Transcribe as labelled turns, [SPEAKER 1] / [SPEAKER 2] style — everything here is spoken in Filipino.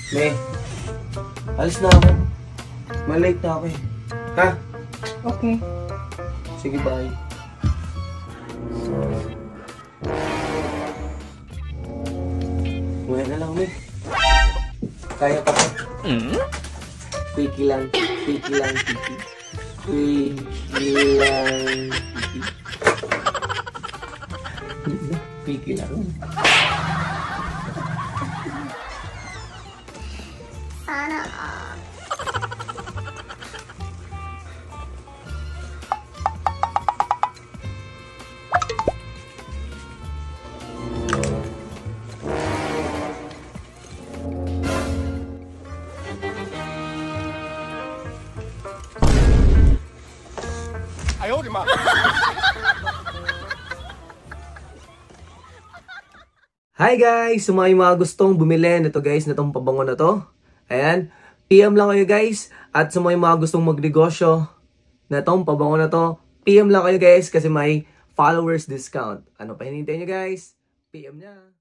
[SPEAKER 1] Me, alis na ako. Malate na ako eh. Ha?
[SPEAKER 2] Okay.
[SPEAKER 1] Sige, bye. Uwi na lang, me. Kaya pa pa. Quickie lang. Quickie lang, quickie. Quickie lang, quickie. Quickie lang.
[SPEAKER 3] Sana
[SPEAKER 1] Hi guys! So mga gustong bumili nito guys, na itong pabango na to. Ayan. PM lang kayo guys. At sa mga gustong magnegosyo na itong pabango na to, PM lang kayo guys kasi may followers discount. Ano pa hinihintay nyo guys? PM na.